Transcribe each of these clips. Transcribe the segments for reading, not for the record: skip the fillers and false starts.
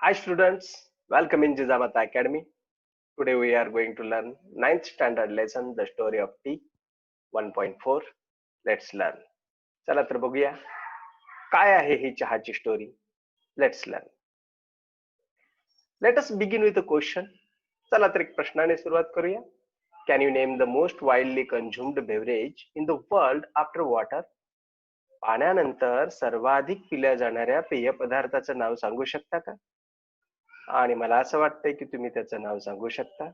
Hi students, welcome in Jizamata Academy. Today we are going to learn ninth standard lesson, the story of tea 1.4. Let's learn. चला तर बघूया काय आहे ही चहाची story. Let's learn. Let us begin with a question. चला तर एक प्रश्नाने सुरुवात करूया. Can you name the most widely consumed beverage in the world after water? पाण्यानंतर सर्वाधिक पिल्या जाणाऱ्या पेय पदार्थाचं नाव सांगू शकता का? आणि मला असं वाटतंय की तुम्ही त्याचं नाव सांगू शकता.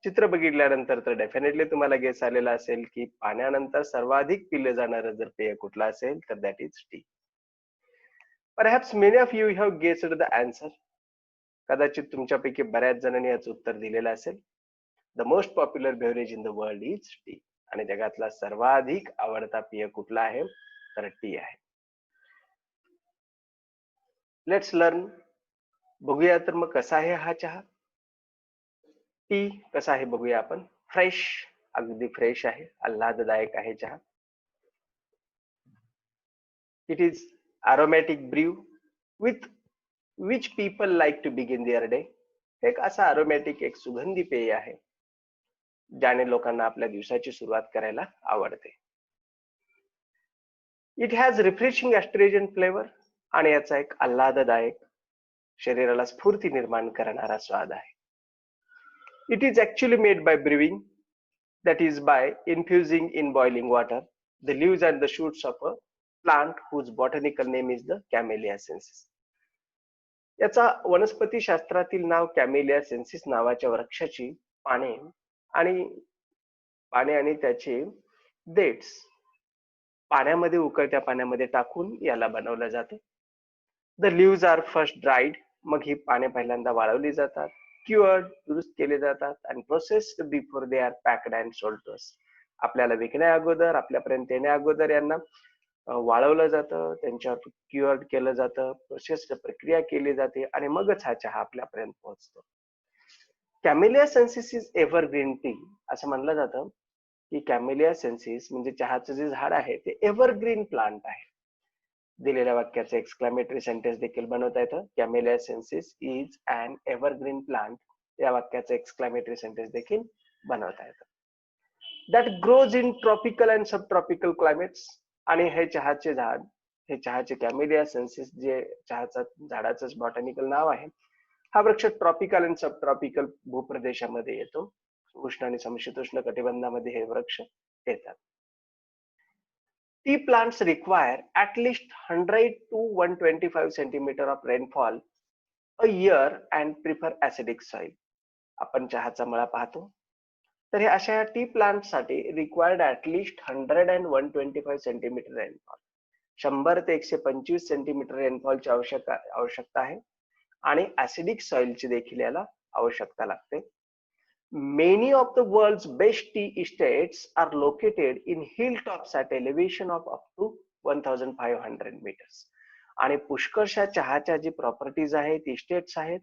चित्र बघितल्यानंतर तर डेफिनेटली तुम्हाला गेस आलेला असेल की पाण्यानंतर सर्वाधिक पिले जाणारं जर पेय कुठलं असेल तर that is T. Perhaps many of you have guessed the answer. कदाचित तुमच्यापैकी बऱ्याच जणांनी याचं उत्तर दिलेलं असेल. The most popular beverage in the world is T. आणि जगातला सर्वाधिक आवडता पेय कुठला आहे तर टी आहे. Let's learn. बघूया तर मग कसा आहे हा चहा. टी कसा आहे बघूया आपण. फ्रेश, अगदी फ्रेश आहे, आल्हाददायक आहे चहा. It is aromatic brew with which people like to begin their day. एक असा aromatic एक सुगंधी पेय आहे ज्याने लोकांना आपल्या दिवसाची सुरुवात करायला आवडते. इट हॅज रिफ्रेशिंग एस्ट्रेजन फ्लेवर आणि याचा एक आल्हाददायक शरीराला स्फूर्ती निर्माण करणारा स्वाद आहे. It is actually made by brewing, that is by infusing in boiling water the leaves and the shoots of a plant whose botanical name is the Camellia sinensis. याचा वनस्पती शास्त्रातील नाव कॅमेलिया सेन्सिस नावाच्या वृक्षाची पाने आणि त्याचे देट्स पाण्यामध्ये उकळत्या पाण्यामध्ये टाकून याला बनवलं जातं. The leaves R first dried, मग ही पाने पहिल्यांदा वाळवली जातात, क्युअर्ड दुरुस्त केले जातात आणि processed before they are packed and sold to us. आपल्याला विकण्या अगोदर, आपल्यापर्यंत येण्या अगोदर यांना वाळवलं जातं, त्यांच्यावर क्युअर्ड केलं जातं, प्रोसेस्ड प्रक्रिया केली जाते आणि मगच हा चहा आपल्यापर्यंत पोहोचतो. Camellia sinensis is evergreen tea. असं म्हणलं जातं की कॅमेलिया सेन्सिस म्हणजे चहाचं जे झाड आहे ते एव्हरग्रीन प्लांट आहे. दिलेल्या वाक्याचं एक्सक्लामेटरी सेंटेन्स देखील बनवता येतं. Camellia sinensis is an evergreen plant. या वाक्याचं एक्सक्लामेटरी सेंटेन्स देखील बनवता येतं. That grows in tropical and subtropical climates. आणि हे चहाचे कॅमेलिया सेन्सिस जे चहाचं झाडाचं बॉटॅनिकल नाव आहे, हा वृक्ष ट्रॉपिकल अँड सब ट्रॉपिकल भूप्रदेशामध्ये येतो. उष्ण आणि समशीतोष्ण कटिबंधामध्ये हे वृक्ष येतात. Tea plants require at least 100 to 125 centimeter of rainfall a year and prefer acidic soil. आपण चहाचा मळा पाहतो तर हे अशा टी प्लांट साठी required at least 100 and 125 centimetre rainfall, 100 ते 125 सेंटीमीटर रेनफॉलची आवश्यकता आहे आणि ऍसिडिक सॉइलची देखील याला आवश्यकता लागते. Many of the world's best tea estates are located in hilltops at elevation of up to 1500 meters. आणि पुष्कळशा चहाच्या जी प्रॉपर्टीज आहेत, इस्टेट्स आहेत,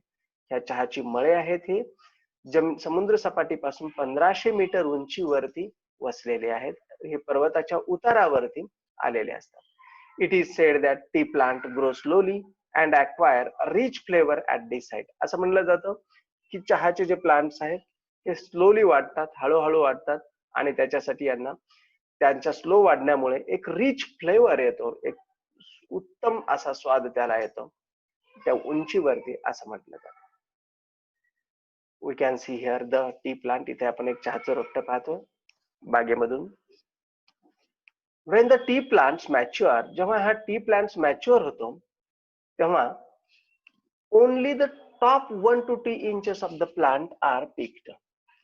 ह्या चहाची मळे आहेत, हे समुद्र सपाटीपासून 1500 मीटर उंचीवरती वसलेले आहेत. हे पर्वताच्या उतारावरती आलेले असतात. It is said that T plant grow slowly and acquire rich flavour at this site. असं म्हणलं जातं की चहाचे जे प्लांट्स आहेत हे स्लोली वाढतात, हळूहळू वाढतात आणि त्याच्यासाठी यांना त्यांच्या स्लो वाढण्यामुळे एक रिच फ्लेवर येतो, एक उत्तम असा स्वाद त्याला येतो त्या उंचीवरती, असं म्हटलं जातं. We can see here the tea plant. इथे आपण एक चहाचं रोपटं पाहतो बागेमधून. When the tea plants mature, जेव्हा हा टी प्लांट्स मॅच्युअर होतो तेव्हा only the top 1 to 2 inches of the plant are picked.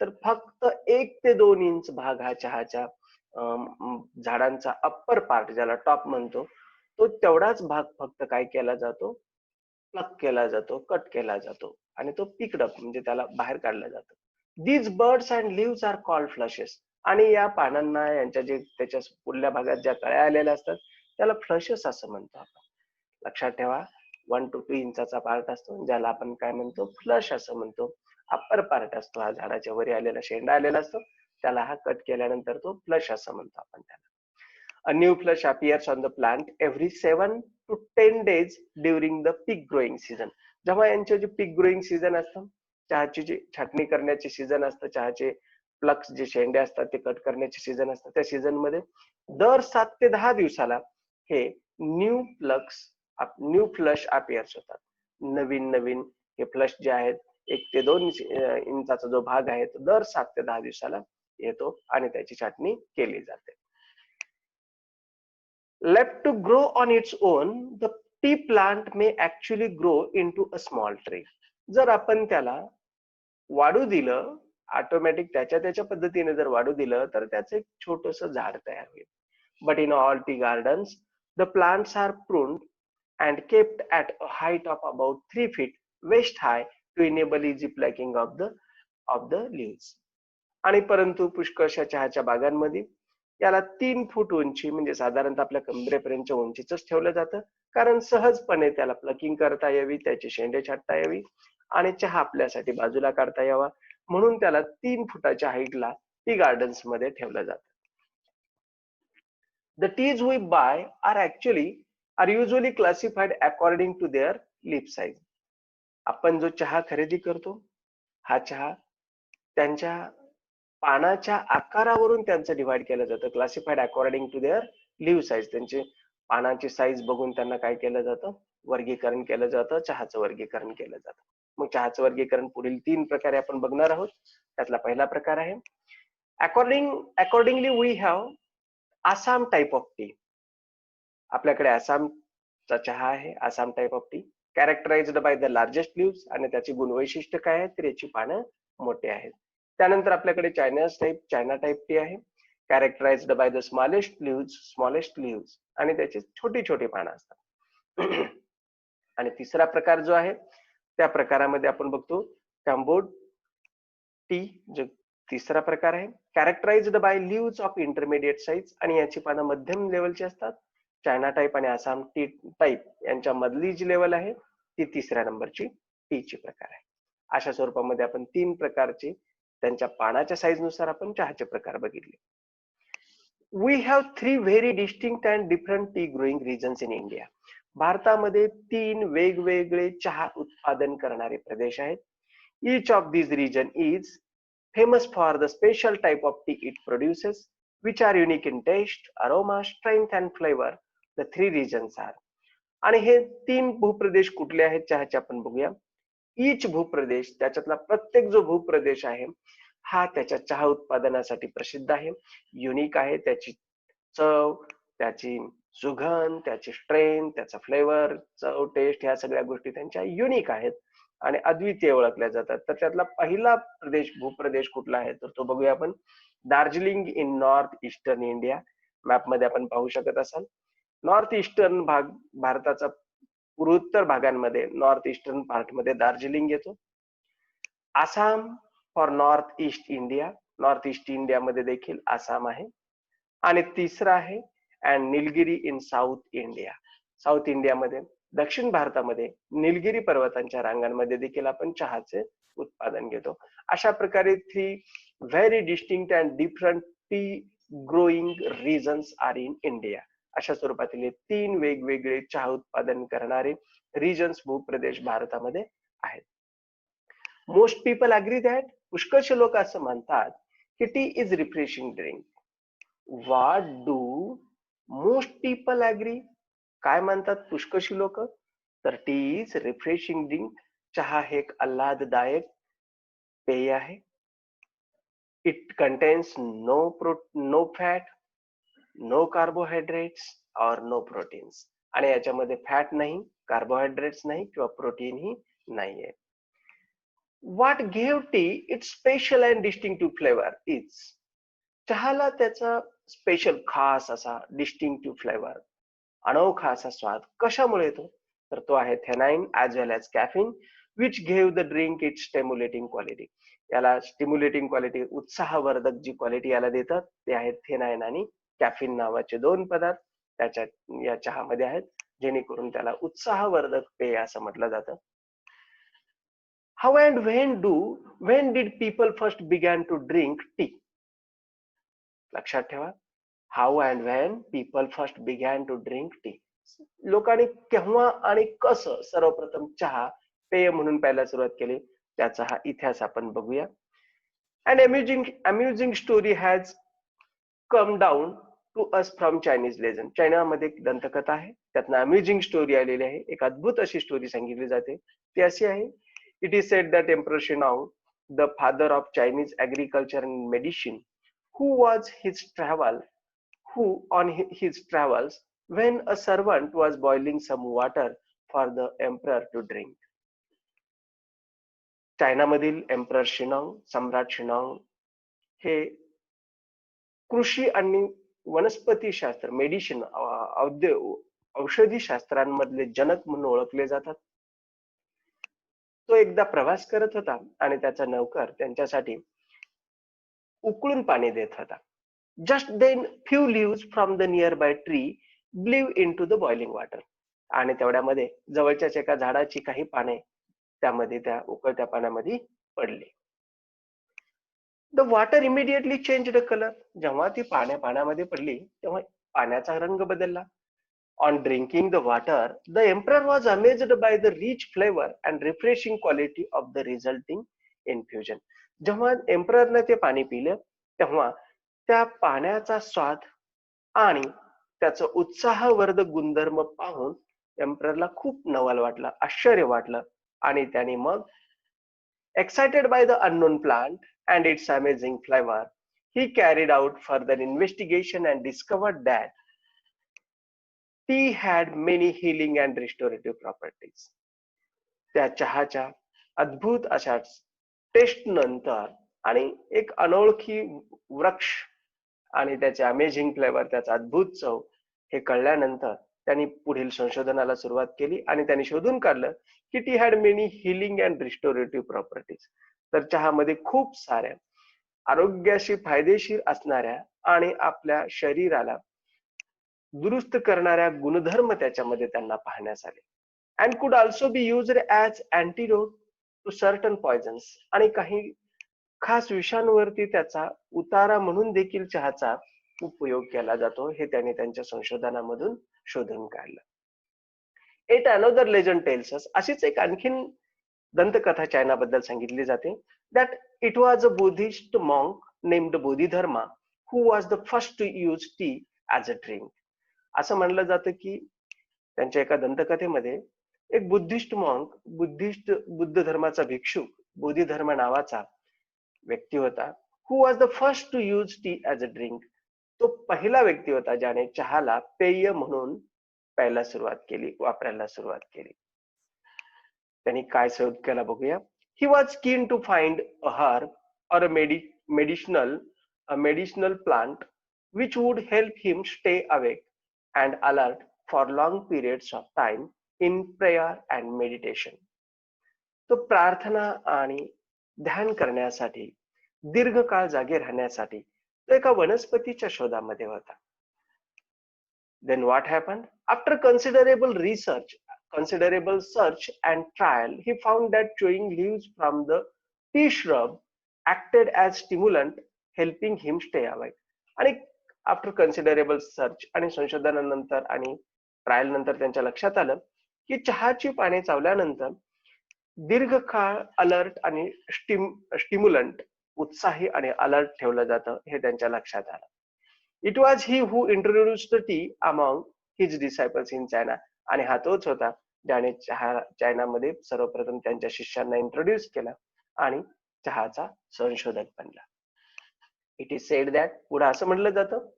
तर फक्त 1 ते 2 इंच भाग हा चहाच्या झाडांचा अप्पर पार्ट, ज्याला टॉप म्हणतो, तो तेवढाच भाग फक्त काय केला जातो, प्लक केला जातो, कट केला जातो आणि तो पिक्ड अप म्हणजे त्याला बाहेर काढला जातो. These birds and lives R called flushes. आणि या पानांना, यांच्या जे त्याच्या पुढल्या भागात ज्या कळ्या आलेल्या असतात त्याला फ्लशेस असं म्हणतो आपण. लक्षात ठेवा, 1 to 2 इंचाचा पार्ट असतो ज्याला आपण काय म्हणतो, फ्लश असं म्हणतो. अप्पर पार्ट असतो हा झाडाच्या वरी आलेला शेंडा आलेला असतो, त्याला हा कट केल्यानंतर तो फ्लश असं म्हणतो आपण त्याला. A new flush appears on the plant every 7 to 10 days during the peak growing season. जेव्हा यांचे जे पीक ग्रोईंग सीझन असतं, चहाची जी छाटणी करण्याचे सीझन असतं, चहाचे प्लक्स जे शेंडे असतात ते कट करण्याचे सीझन असतं, त्या सीझन मध्ये दर 7 ते 10 दिवसाला हे न्यू फ्लश अपिअर्स होतात. नवीन नवीन हे फ्लश जे आहेत 1 ते 2 इंचाचा जो भाग आहे तो दर 7 ते 10 दिवसाला येतो आणि त्याची छाटणी केली जाते. Left to grow on its own, the tea plant may actually grow into a small tree. जर आपण त्याला वाढू दिलं, ऑटोमॅटिक त्याच्या पद्धतीने जर वाढू दिलं तर त्याचं एक छोटंसं झाड तयार होईल. But in all tea gardens, the plants are pruned and kept at a height of about 3 feet waist high to enable easy plucking of the leaves. आणि परंतु पुष्कळशा चहाच्या बागांमध्ये याला 3 फूट उंची म्हणजे साधारणतः आपल्या कमरेपर्यंतच्या उंचीच ठेवलं जातं, कारण सहजपणे त्याला प्लकिंग करता यावी, त्याची शेंडे छाटता यावी आणि चहा आपल्यासाठी बाजूला काढता यावा, म्हणून त्याला 3 फुटाच्या हाईटला टी गार्डन्स मध्ये ठेवलं जातं. The teas we buy are usually classified according to their leaf size. आपण जो चहा खरेदी करतो, हा चहा त्यांच्या पानाच्या आकारावरून त्यांचं डिवाइड केलं जातं. Classified according to their leave size. त्यांचे पानाची साईज बघून त्यांना काय केलं जातं, वर्गीकरण केलं जातं, चहाचं वर्गीकरण केलं जातं. मग चहाचं वर्गीकरण पुढील 3 प्रकारे आपण बघणार आहोत. त्यातला पहिला प्रकार आहे accordingly we have Assam type of tea. आपल्याकडे आसामचा चहा आहे, Assam type of tea, characterized by the largest leaves, आणि त्याची गुणवैशिष्ट्य काय आहे तर याची पानं मोठे आहेत. त्यानंतर आपल्याकडे चायना टाइप टी आहे, कॅरेक्टराइज्ड बाय द स्मॉलेस्ट लीव्स, आणि त्याची छोटी छोटी पानं असतात. आणि तिसरा प्रकार जो आहे त्या प्रकारामध्ये आपण बघतो कॅम्बोड टी, जो तिसरा प्रकार आहे, कॅरेक्टराइज्ड by leaves of intermediate size, आणि याची पानं मध्यम लेवलची असतात. चायना टाइप आणि आसाम टी टाइप यांच्या मधली जी लेवल आहे ती तिसऱ्या नंबरची टीची प्रकार आहे. अशा स्वरूपामध्ये आपण 3 प्रकारची त्यांच्या पानाच्या साईज नुसार आपण चहाचे प्रकार बघितले. We have 3 very distinct and different tea growing regions in India. भारतामध्ये 3 वेगवेगळे चहा उत्पादन करणारे प्रदेश आहेत. Each of these region is famous for the special type of tea it produces, which are unique in taste, aroma, strength and flavor. The 3 regions are. आणि हे 3 भूप्रदेश कुठले आहेत चहाचे आपण बघूया. ईच भूप्रदेश, त्याच्यातला प्रत्येक जो भूप्रदेश आहे हा त्याच्या चहा उत्पादनासाठी प्रसिद्ध आहे, युनिक आहे. त्याची चव, त्याची सुगंध, त्याची स्ट्रेंथ, त्याचा फ्लेवर, चव, टेस्ट, ह्या सगळ्या गोष्टी त्यांच्या युनिक आहेत आणि अद्वितीय ओळखल्या जातात. तर त्यातला पहिला भूप्रदेश कुठला आहे तर तो बघूया आपण. Darjeeling in north eastern India. Map मध्ये आपण पाहू शकत असाल. नॉर्थ ईस्टर्न भाग भारताचा पूर्वोत्तर भागांमध्ये नॉर्थ ईस्टर्न पार्ट मध्ये दार्जिलिंग येतो. Assam for north east India, north east India मध्ये देखील आसाम आहे. आणि तिसरा आहे and Nilgiri in south India. South इंडियामध्ये, दक्षिण भारतामध्ये निलगिरी पर्वतांच्या रांगांमध्ये देखील आपण चहाचे उत्पादन घेतो. अशा प्रकारे 3 very distinct and different tea growing regions are in India. अशा स्वरूपातील 3 वेगवेगळे चहा उत्पादन करणारे रिजन्स, भूप्रदेश भारतामध्ये आहेत. मोस्ट पीपल अग्री दॅट, पुष्कळशे लोक असं म्हणतात की T is refreshing drink. What do most people agree? काय म्हणतात पुष्कळशी लोक तर टी इज रिफ्रेशिंग ड्रिंक. चहा हे एक आल्हाददायक पेय आहे. It contains no fat, no carbohydrates or no proteins. आणि याच्यामध्ये फॅट नाही, कार्बोहायड्रेट्स नाही किंवा प्रोटीनही नाहीये. What give tea its special and distinctive flavour is. चहाला त्याचा स्पेशल, खास असा डिस्टिंक्टिव्ह फ्लेवर, अनोखा असा स्वाद कशामुळे येतो तर तो आहे theanine as well as caffeine, which give the drink it stimulating quality. याला स्टिम्युलेटिंग क्वालिटी, उत्साहवर्धक जी क्वालिटी याला देतात ते आहेत थेनाइन आणि कॅफिन नावाचे 2 पदार्थ त्याच्या या चहामध्ये आहेत, जेणेकरून त्याला उत्साहवर्धक पेय असं म्हटलं जातं. How and when did people first began to drink tea. लक्षात ठेवा, how and when people first began to drink tea. लोकांनी केव्हा आणि कसं सर्वप्रथम चहा पेय म्हणून प्यायला सुरुवात केली त्याचा हा इतिहास आपण बघूया. An amusing story has come down to us from Chinese legend. चायनामध्ये एक दंतकथा आहे, त्यातनं अम्युजिंग स्टोरी आलेली आहे. एक अद्भुत अशी स्टोरी सांगितली जाते. ती अशी आहे, it is said that emperor Shennong, the father of Chinese agriculture and medicine, who was his travel, who on his travels, when a servant was boiling some water for the emperor to drink. चायनामधील emperor Shennong, सम्राट Shennong हे कृषी आणि वनस्पती शास्त्र, medicine, औषधी शास्त्रांमधले जनक म्हणून ओळखले जातात. तो एकदा प्रवास करत होता आणि त्याचा नौकर त्यांच्यासाठी उकळून पाणी देत होता. Just then few leaves from the nearby tree blew in to the boiling water. आणि तेवढ्यामध्ये जवळच्याच एका झाडाची काही पाने त्यामध्ये त्या उकळत्या पाण्यामध्ये पडली. The water immediately change the colour. जेव्हा ती पाण्यामध्ये पडली तेव्हा पाण्याचा रंग बदलला. On drinking the water the emperor was amazed by the rich flavour and refreshing quality of the resulting infusion. जेव्हा एम्पररने ते पाणी पिलं तेव्हा त्या पाण्याचा स्वाद आणि त्याचं उत्साहवर्धक गुणधर्म पाहून एम्पररला खूप नवल वाटलं, आश्चर्य वाटलं आणि त्याने मग excited by the unknown plant and its amazing flavor, he carried out further investigation and discovered that tea had many healing and restorative properties. त्या चहाच्या अद्भुत अशा टेस्ट नंतर आणि एक अनोळखी वृक्ष आणि त्याचे अमेझिंग फ्लेवर, त्याचा अद्भुत चव हे कळल्यानंतर त्यांनी पुढील संशोधनाला सुरुवात केली आणि त्यांनी शोधून काढलं की tea had many healing and restorative properties. तर चहामध्ये खूप साऱ्या आरोग्याशी फायदेशीर असणाऱ्या आणि आपल्या शरीराला दुरुस्त करणाऱ्या गुणधर्म त्याच्यामध्ये त्यांना पाहण्यास आले. And could also be used as antidote to certain poisons. आणि काही खास विषाणूवरती त्याचा उतारा म्हणून देखील चहाचा उपयोग केला जातो, हे त्यांनी त्यांच्या संशोधनामधून शोधून काढलं. Yet another legend tells us, अशीच एक आणखीन दंतकथा चायनाबद्दल सांगितली जाते, that it was a Buddhist monk named Bodhidharma who was the first to use tea as a drink. असं म्हणलं जातं की त्यांच्या एका दंतकथेमध्ये एक बुद्धिस्ट मॉन्क, बुद्ध धर्माचा भिक्षुक, बोधिधर्म नावाचा व्यक्ती होता, who was the first to use tea as a drink. तो पहिला व्यक्ती होता ज्याने चहाला पेय म्हणून प्यायला सुरुवात केली, वापरायला सुरुवात केली. त्यांनी काय शोध केला बघूया. He was keen to find a herb or a medicinal plant which would help him stay awake and alert for long periods of time in prayer and meditation. तो प्रार्थना आणि ध्यान करण्यासाठी, दीर्घकाळ जागे राहण्यासाठी तो एका वनस्पतीच्या शोधामध्ये होता. Then what happened? After considerable search and trial, he found that chewing leaves from the tea shrub acted as stimulant, helping him stay awake. आणि आफ्टर कन्सिडरेबल सर्च आणि संशोधनानंतर आणि ट्रायल नंतर त्यांच्या लक्षात आलं की चहाची पाने चावल्यानंतर दीर्घकाळ अलर्ट आणि स्टिम्युलंट, उत्साही आणि अलर्ट ठेवलं जातं, हे त्यांच्या लक्षात आलं. It was he who introduced the tea among his disciples in China. आणि हा तोच होता ज्याने चहा चायनामध्ये सर्वप्रथम त्यांच्या शिष्यांना इंट्रोड्यूस केला आणि चहाचा संशोधक बनला. इट इज सेड दॅट, पुढे असं म्हटलं जातं,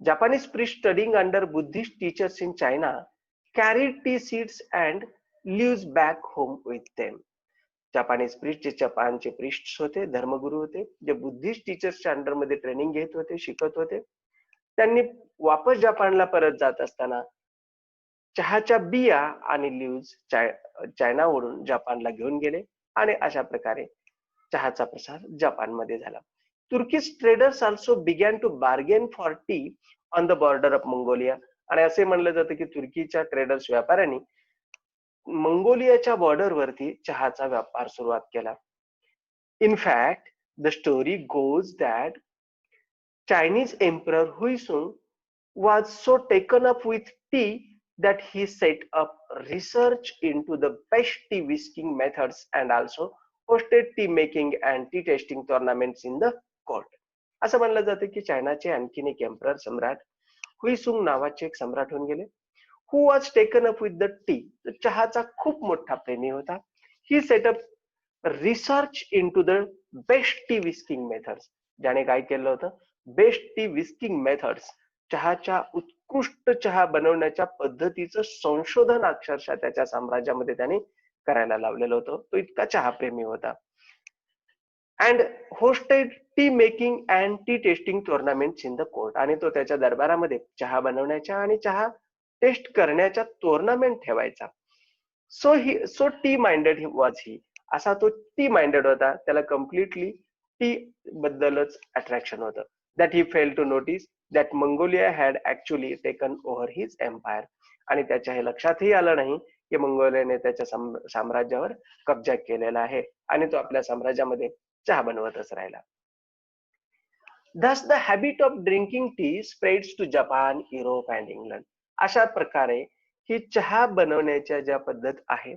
Japanese priest studying under Buddhist teachers in China carried tea seeds and leaves back home with them. Japanese priest, जे जपानचे प्रीस्ट होते, धर्मगुरू होते, जे बुद्धिस्ट टीचर्सच्या अंडरमध्ये ट्रेनिंग घेत होते, शिकत होते, त्यांनी वापस जपानला परत जात असताना चहाच्या बिया आणि लिव्स चायनावरून जपानला घेऊन गेले आणि अशा प्रकारे चहाचा प्रसार जपानमध्ये झाला. Turkish traders also began to bargain for tea on the border of Mongolia. आणि असे म्हणलं जातं की तुर्कीच्या ट्रेडर्स, व्यापाऱ्यांनी मंगोलियाच्या बॉर्डरवरती चहाचा व्यापार सुरुवात केला. In fact the story goes that Chinese emperor Huizong was so taken up with tea that he set up research into the best tea whisking methods and also hosted tea making and tea tasting tournaments in the court. असं म्हणलं जातं की चायनाचे आणखीन एक emperor सम्राट हुईसुंग नावाचे एक सम्राट होऊन गेले, who was taken up with the tea. चहाचा खूप मोठा प्रेमी होता. He set up research into the best tea whisking methods. ज्याने काय केलं होतं, बेस्ट टी विस्किंग मेथड्स, चहाच्या उत्कृष्ट चहा बनवण्याच्या पद्धतीचं संशोधन अक्षरशः त्याच्या साम्राज्यामध्ये त्याने करायला लावलेलं होतं. तो इतका चहाप्रेमी होता. And hosted T making and T testing tournaments in the court. आणि तो त्याच्या दरबारामध्ये चहा बनवण्याच्या आणि चहा टेस्ट करण्याच्या टुर्नामेंट ठेवायचा. So tea minded was he. असा तो टी माइंडेड होता. त्याला कम्प्लिटली टी बद्दलच अट्रॅक्शन होतं. That he fail to notice that Mongolia had actually taken over his empire. आणि त्याच्या हे लक्षातही आलं नाही की मंगोलियाने त्याच्या साम्राज्यावर कब्जा केलेला आहे आणि तो आपल्या साम्राज्यामध्ये चहा बनवतच राहिला. Thus the habit of drinking tea spreads to Japan, Europe and England. अशा प्रकारे ही चहा बनवण्याच्या ज्या पद्धत आहे,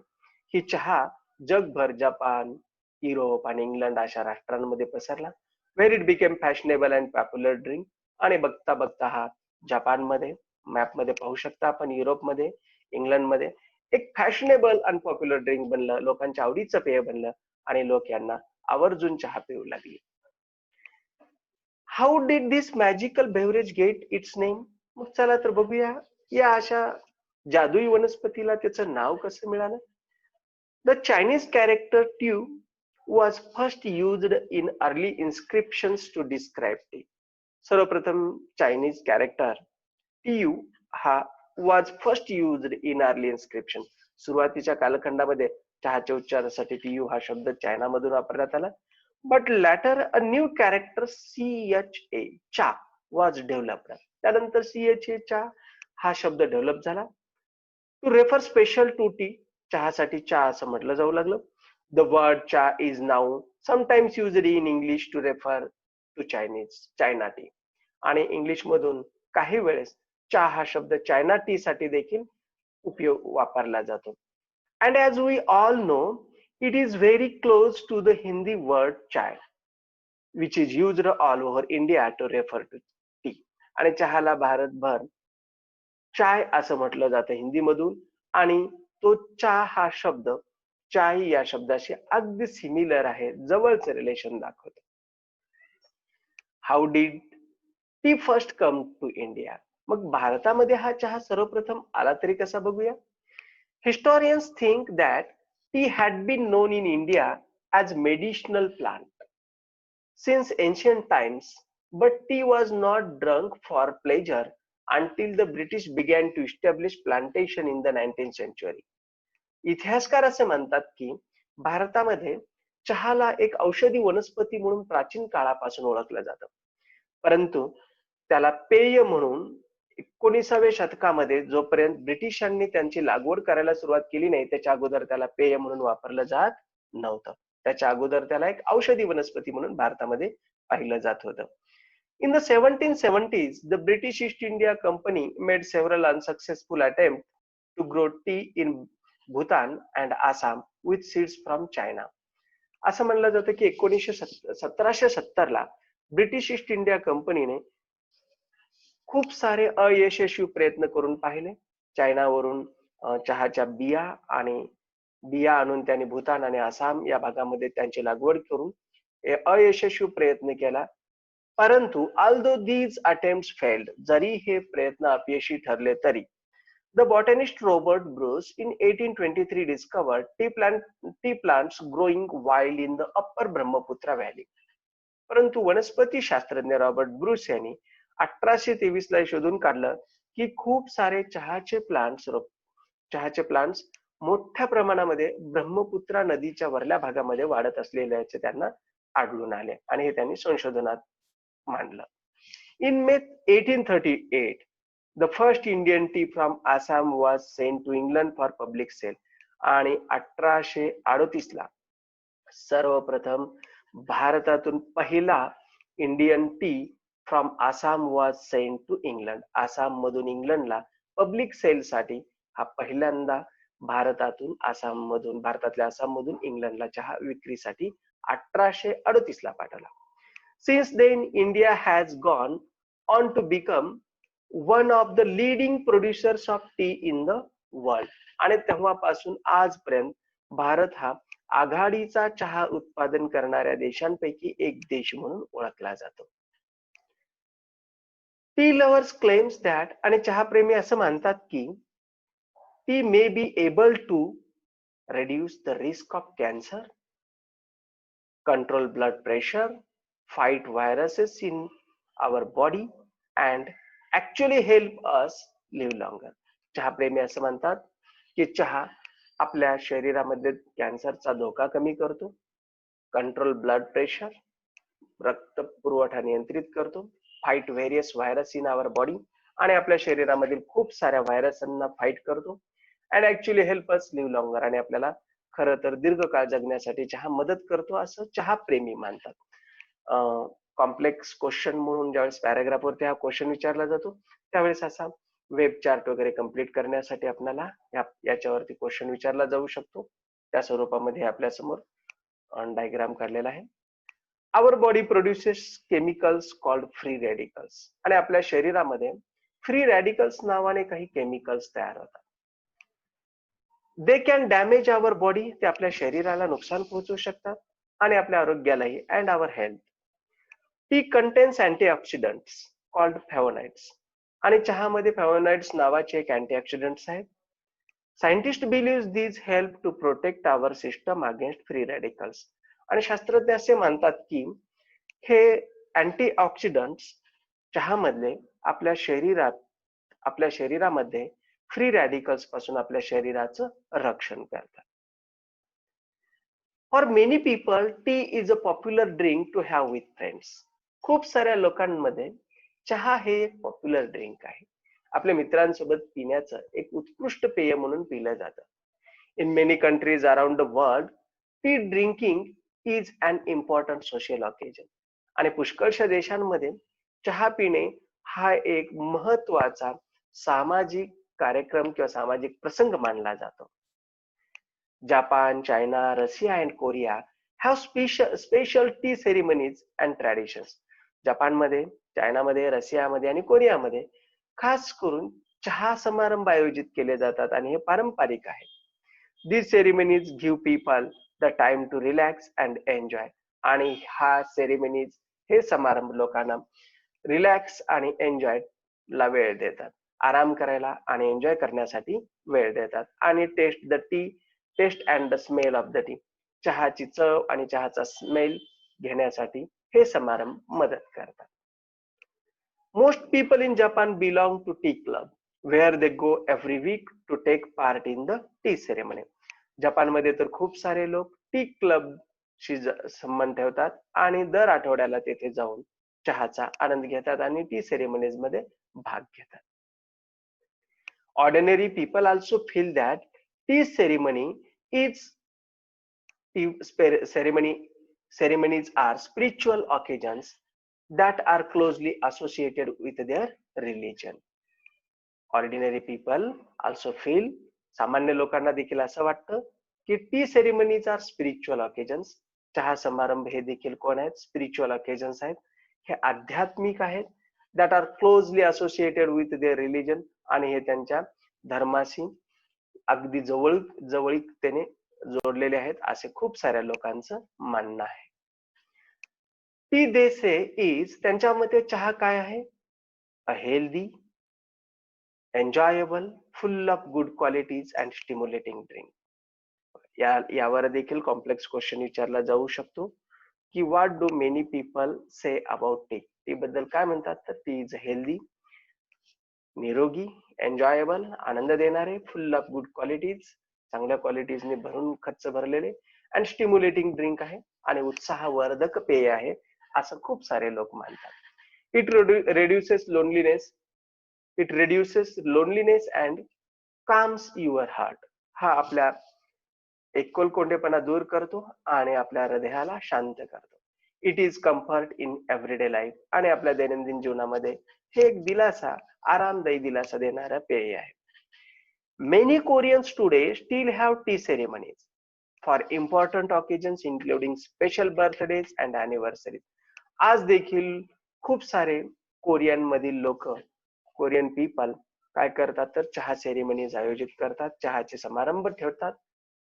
ही चहा जगभर जपान, युरोप आणि इंग्लंड अशा राष्ट्रांमध्ये पसरला. Where it became fashionable and popular drink. आणि बघता बघता हा जपानमध्ये, मॅपमध्ये पाहू शकता आपण, युरोपमध्ये, इंग्लंडमध्ये एक फॅशनेबल आणि पॉप्युलर ड्रिंक बनलं, लोकांच्या आवडीचं पेय बनलं आणि लोक यांना आवर्जून चहा पिऊ लागली. How did this magical beverage get its name. मग चला तर बघूया या अशा जादुई वनस्पतीला त्याचं नाव कसं मिळालं. The Chinese character tu was first used in early inscriptions to describe tea. सर्वप्रथम चायनीज कॅरेक्टर टीयू हा was first used in early inscription. सुरुवातीच्या कालखंडामध्ये चहाच्या उच्चारासाठी टीयू हा शब्द चायनामधून वापरण्यात आला. But later a new character CHA चा was developed. त्यानंतर CHA चा हा शब्द डेव्हलप झाला. To refer special to tea, चहासाठी चा असं म्हटलं जाऊ लागलं. The word चा is now sometimes used in English to refer to China tea. आणि इंग्लिश मधून काही वेळेस चा हा शब्द चायना टी साठी देखील वापरला जातो. And as we all know, it is very close to the Hindi word chai, which is used all over India to refer to tea. आणि चहाला भारतभर चाय असं म्हटलं जातं हिंदी मधून आणि तो चा हा शब्द चाय या शब्दाशी अगदी सिमिलर आहे, जवळचं रिलेशन दाखवतो. How did tea first come to India. मग भारतामध्ये हा चहा सर्वप्रथम आला तरी कसा बघूया. Historians think that tea had been known in India as medicinal plant since ancient times, but tea was not drunk for pleasure until the British began to establish plantation in the 19th century. इतिहासकार असे म्हणतात की भारतामध्ये चहाला एक औषधी वनस्पती म्हणून प्राचीन काळापासून ओळखलं जातं, परंतु त्याला पेय म्हणून 19व्या शतकामध्ये जोपर्यंत ब्रिटिशांनी त्यांची लागवड करायला सुरुवात केली नाही त्याच्या अगोदर त्याला पेय म्हणून वापरलं जात नव्हतं. त्याच्या अगोदर त्याला एक औषधी वनस्पती म्हणून भारतामध्ये पाहिलं जात होतं. In the 1770s the British East India Company made several unsuccessful attempts to grow tea in Bhutan and Assam with seeds from China. असं म्हणलं जातं की 1770 ला ब्रिटिश ईस्ट इंडिया कंपनीने खूप सारे अयशस्वी प्रयत्न करून पाहिले. चायनावरून चहाच्या बिया आणून त्यांनी भूतान आणि आसाम या भागामध्ये त्यांची लागवड करून अयशस्वी प्रयत्न केला. परंतु although these attempts failed, जरी हे प्रयत्न अपयशी ठरले तरी the botanist Robert Bruce in 1823 discovered tea plants growing wild in the upper Brahmaputra valley. परंतु वनस्पती शास्त्रज्ञ रॉबर्ट ब्रूस यांनी 1823 ला शोधून काढलं की खूप सारे चहाचे प्लांट्स मोठ्या प्रमाणामध्ये ब्रह्मपुत्रा नदीच्या वरल्या भागामध्ये वाढत असलेल्याचे त्यांना आढळून आले आणि हे त्यांनी संशोधनात मांडलं. In May 1838 the first Indian tea from Assam was sent to England for public sale. आणि 1838 ला सर्वप्रथम भारतातून पहिला Indian tea from Assam was sent to England. Assam मधून इंग्लंडला पब्लिक सेल साठी हा पहिल्यांदा भारतातल्या आसाममधून इंग्लंडला चहा विक्रीसाठी 1838 ला पाठवला. Since then, India has gone on to become one of the leading producers of tea in the world. आणि तेव्हापासून आजपर्यंत भारत हा आघाडीचा चहा उत्पादन करणाऱ्या देशांपैकी एक देश म्हणून ओळखला जातो. टी लव्हर्स क्लेम्स दॅट, आणि चहाप्रेमी असं मानतात की tea may be able to reduce the risk of cancer, control blood pressure, fight viruses in our body, and actually help us live longer. चहाप्रेमी असं म्हणतात की चहा आपल्या शरीरामध्ये कॅन्सरचा धोका कमी करतो, कंट्रोल ब्लड प्रेशर, रक्त पुरवठा नियंत्रित करतो, fight various virus in our body, आणि आपल्या शरीरामधील खूप साऱ्या व्हायरसांना फाईट करतो, and actually help us live longer, आणि आपल्याला खरं तर दीर्घकाळ जगण्यासाठी चहा मदत करतो असं चहा प्रेमी मानतात. कॉम्प्लेक्स क्वेश्चन म्हणून ज्यावेळेस पॅराग्राफवरती हा क्वेश्चन विचारला जातो त्यावेळेस असा वेब चार्ट वगैरे कंप्लीट करण्यासाठी आपल्याला याच्यावरती क्वेश्चन विचारला जाऊ शकतो. त्या स्वरूपामध्ये आपल्या समोर डायग्राम काढलेला आहे. Our body produces chemicals called free radicals, आणि आपल्या शरीरामध्ये फ्री रॅडिकल्स नावाने काही केमिकल्स तयार होतात. They can damage our body, ते आपल्या शरीराला नुकसान पोहोचवू शकतात आणि आपल्या आरोग्यालाही, and our health. Tea contains antioxidants called flavonoids, आणि चहामध्ये फ्लॅवोनॉइड्स नावाचे एक अँटीऑक्सिडंट्स आहेत. Scientist believe these help to protect our system against free radicals, आणि शास्त्रज्ञ असे मानतात की हे अँटीऑक्सिडंट्स चहामधले आपल्या शरीरामध्ये फ्री रॅडिकल्स पासून आपल्या शरीराचं रक्षण करतात. For many people tea is a popular drink to have with friends. खूप साऱ्या लोकांमध्ये चहा हे एक पॉप्युलर ड्रिंक आहे, आपल्या मित्रांसोबत पिण्याचं एक उत्कृष्ट पेय म्हणून पिलं जातं. In many countries around the world tea drinking is an important social occasion, आणि पुष्कळशा देशांमध्ये चहा पिणे हा एक महत्वाचा सामाजिक कार्यक्रम किंवा सामाजिक प्रसंग मानला जातो. Japan, China, Russia and Korea have special T ceremonies and traditions. जपानमध्ये, चायनामध्ये, रशियामध्ये आणि कोरियामध्ये खास करून चहा समारंभ आयोजित केले जातात आणि हे पारंपरिक आहे. These ceremonies give people the time to relax and enjoy, आणि हा सेरेमनीज हे समारंभ लोकांना रिलॅक्स आणि एन्जॉय ला वेळ देतात, आराम करायला आणि एन्जॉय करण्यासाठी वेळ देतात. आणि taste and the smell of the tea, चहाची चव आणि चहाचा स्मेल घेण्यासाठी हे समारंभ मदत करतात. Most people in Japan belong to tea club where they go every week to take part in the tea ceremony. जपानमध्ये तर खूप सारे लोक टी क्लबशी संबंध ठेवतात आणि दर आठवड्याला तेथे जाऊन चहाचा आनंद घेतात आणि टी सेरेमनीज मध्ये भाग घेतात. Ordinary people also feel that T ceremonies are spiritual occasions that are closely associated with their religion. Ordinary people also feel, सामान्य लोकांना देखील असं वाटतं की tea ceremonies are spiritual occasions. चहा समारंभ हे देखील कोण आहेत? स्पिरिच्युअल ऑकेजन्स आहेत, हे आध्यात्मिक आहेत. That are closely associated with their religion, आणि हे त्यांच्या धर्माशी अगदी जवळीकतेने जोडलेले आहेत असे खूप साऱ्या लोकांचं म्हणणं आहे. टी दे से इज, त्यांच्या मते चहा काय आहे? A healthy, enjoyable, full of good qualities and stimulating drink. यावर देखील कॉम्प्लेक्स क्वेश्चन विचारला जाऊ शकतो की what do many people say about T. T बद्दल काय म्हणतात? तर टी इज हेल्दी, निरोगी, एन्जॉयबल, आनंद देणारे, फुल ऑफ गुड क्वालिटीज, चांगल्या क्वालिटीजने खर्च भरलेले, अँड स्टिम्युलेटिंग ड्रिंक आहे, आणि उत्साहवर्धक पेय आहे असं खूप सारे लोक मानतात. It reduces loneliness and calms your heart. हा आपल्या एकलकोंडेपणा दूर करतो आणि आपल्या हृदयाला शांत करतो. It is comfort in everyday life, आणि आपल्या दैनंदिन जीवनामध्ये हे एक दिलासा, आरामदायी दिलासा देणारा पेय आहे. Many Koreans today still have tea ceremonies for important occasions including special birthdays and anniversaries. आज देखील खूप सारे कोरियन मधील लोक, कोरियन पीपल काय करतात तर चहा सेरेमनीज आयोजित करतात, चहाचे समारंभ ठेवतात.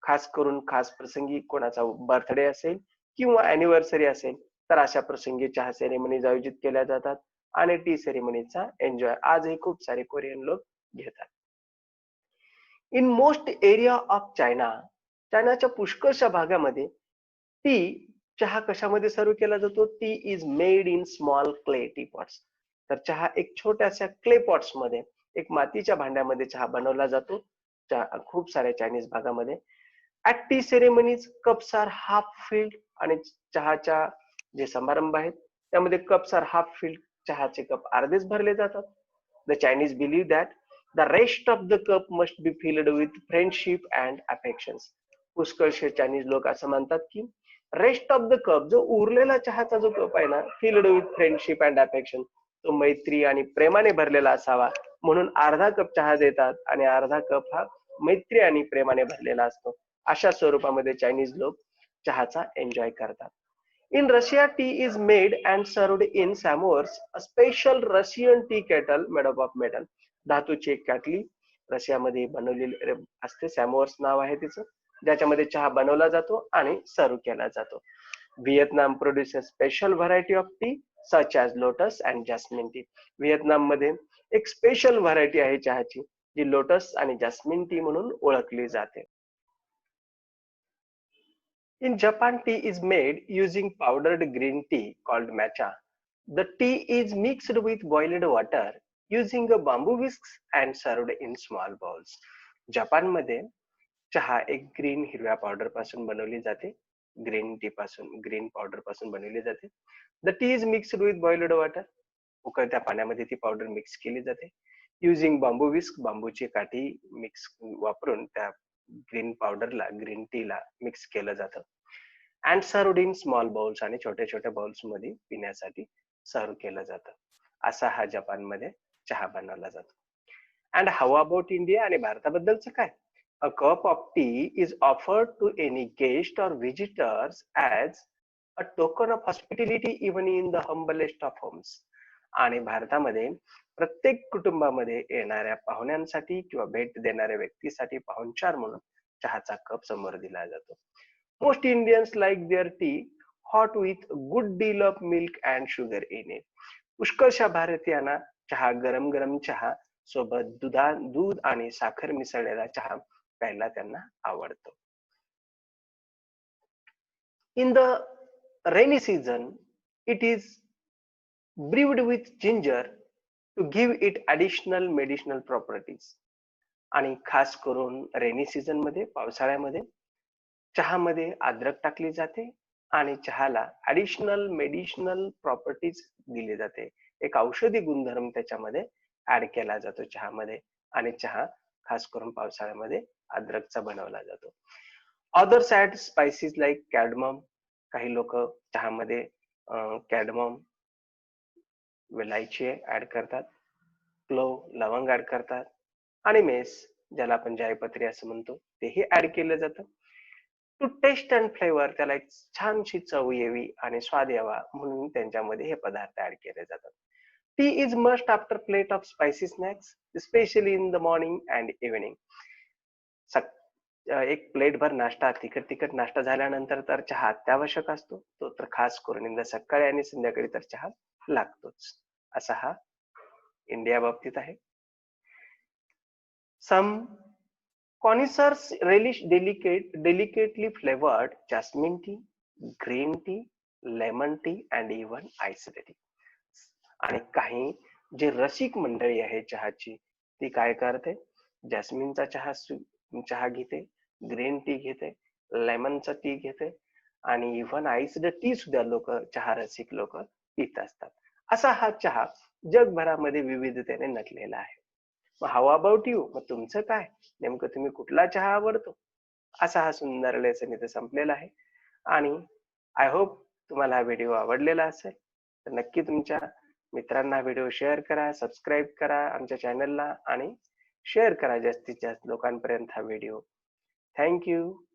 खास करून खास प्रसंगी कोणाचा बर्थडे असेल किंवा अॅनिव्हर्सरी असेल तर अशा प्रसंगी चहा सेरेमनीज आयोजित केल्या जातात आणि टी सेरेमनीचा एन्जॉय आजही खूप सारे कोरियन लोक घेतात. In most area of China, चायनाच्या पुष्कळशा भागामध्ये टी चहा कशामध्ये सर्व केला जातो? Tea is made in small clay tea pots. तर चहा एक छोट्याशा क्ले पॉट्स मध्ये, एक मातीच्या भांड्यामध्ये चहा बनवला जातो खूप साऱ्या चायनीज भागामध्ये. At tea ceremonies cups are half filled, आणि चहाच्या जे समारंभ आहेत त्यामध्ये कप्स आर हाफ फिल्ड, चहाचे कप अर्धेच भरले जातात. The Chinese believe that the rest of the cup must be filled with friendship and affections. पुष्कळशे चायनीज लोक असं म्हणतात की रेस्ट ऑफ द कप, जो उरलेला चहाचा जो कप आहे ना, field with friendship and affection, तो मैत्री आणि प्रेमाने भरलेला असावा, म्हणून अर्धा कप चहा देतात आणि अर्धा कप हा मैत्री आणि प्रेमाने भरलेला असतो. अशा स्वरूपामध्ये चायनीज लोक चहाचा एन्जॉय करतात. In Russia tea is made and served in samovars, a special Russian tea kettle made up of metal. धातूची एक काटली रशियामध्ये बनवलेली असते, सॅमोअर्स नाव आहे तिचं, ज्याच्यामध्ये चहा बनवला जातो आणि सर्व केला जातो. Vietnam produces special variety of T such as lotus and jasmine T. Vietnam मध्ये एक स्पेशल व्हरायटी आहे चहाची जी लोटस आणि जॅस्मिन टी म्हणून ओळखली जाते. In Japan, tea is made using powdered green tea called matcha. The tea is mixed with boiled water using a bamboo whisks and served in small bowls. Japan मध्ये चहा एक green हिरव्या powder पासून बनवली जाते, ग्रीन टी पासून, green powder पासून बनवली जाते. The tea is mixed with boiled water, उकळत्या पाण्यामध्ये ती पावडर मिक्स केली जाते. युजिंग बांबू विस्क, बांबूची काठी मिक्स वापरून त्या ग्रीन पावडरला, ग्रीन टीला मिक्स केलं जातं. And served in small bowls, आणि छोट्या छोट्या बाउल्स मध्ये पिण्यासाठी सर्व केलं जातं. असा हा जपानमध्ये चहा बनवला जातो. अँड हाऊ अबाउट इंडिया, आणि भारताबद्दलचं काय? A cup of tea is offered to any guest or visitors as a token of hospitality even in the humblest of homes. आणि भारतामध्ये प्रत्येक कुटुंबामध्ये येणाऱ्या पाहुण्यांसाठी किंवा भेट देणाऱ्या व्यक्तीसाठी पाहुणचार म्हणून चहाचा कप समोर दिला जातो. Most Indians like their tea hot with good deal of milk and sugar in it. पुष्कळशा भारतीयांना चहा, गरम गरम चहा सोबत दूध आणि साखर मिसळलेला चहा प्यायला त्यांना आवडतो. In the rainy season it is brewed with ginger to give it additional medicinal properties. आणि खास करून रेनी सीझन मध्ये, पावसाळ्यामध्ये चहामध्ये अद्रक टाकली जाते आणि चहाला ॲडिशनल मेडिसिनल प्रॉपर्टीज दिली जाते. एक औषधी गुणधर्म त्याच्यामध्ये ऍड केला जातो चहामध्ये, आणि चहा खास करून पावसाळ्यामध्ये अद्रकचा बनवला जातो. Others add spices like cardamom. काही लोक चहामध्ये कॅडमम, वेलायची ऍड करतात, क्लोव, लवंग ऍड करतात, आणि मेस, ज्याला आपण जायपत्री असं म्हणतो, तेही ऍड केलं जातं. टू टेस्ट अँड फ्लेवर, त्याला एक छानशी चव यावी आणि स्वाद यावा म्हणून त्यांच्यामध्ये हे पदार्थ ऍड केले जातात. T is must after plate of spicy snacks, specially in the morning and evening. एक प्लेटभर नाश्ता, तिखट नाश्ता झाल्यानंतर तर चहा अत्यावश्यक असतो, तो तर खास करून इंदा सकाळी आणि संध्याकाळी तर चहा लागतोच. असा हा इंडिया बाबतीत आहे. सम connoisseurs relish delicately flavored jasmine tea, green tea, lemon tea and even iced tea. आणि काही जे रसिक मंडळी आहे चहाची, ती काय करते? जॅस्मिनचा चहा घेते, ग्रीन टी घेते, लेमनचा टी घेते, आणि इव्हन आईस्ड टी सुद्धा लोक, चहा रसिक लोक पित असतात. असा हा चहा जगभरामध्ये विविधतेने नटलेला आहे. हाऊ अबाउट यू, मग तुमचं काय? नेमकं तुम्ही कुठला चहा आवडतो? असा हा सुंदर लेसन इथे संपलेला आहे. आणि आय होप तुम्हाला हा व्हिडिओ आवडलेला असेल. तर नक्की तुमच्या मित्रांना व्हिडिओ शेअर करा, सबस्क्राईब करा आमच्या चॅनलला, आणि शेअर करा जास्तीत जास्त लोकांपर्यंत हा व्हिडिओ. Thank you.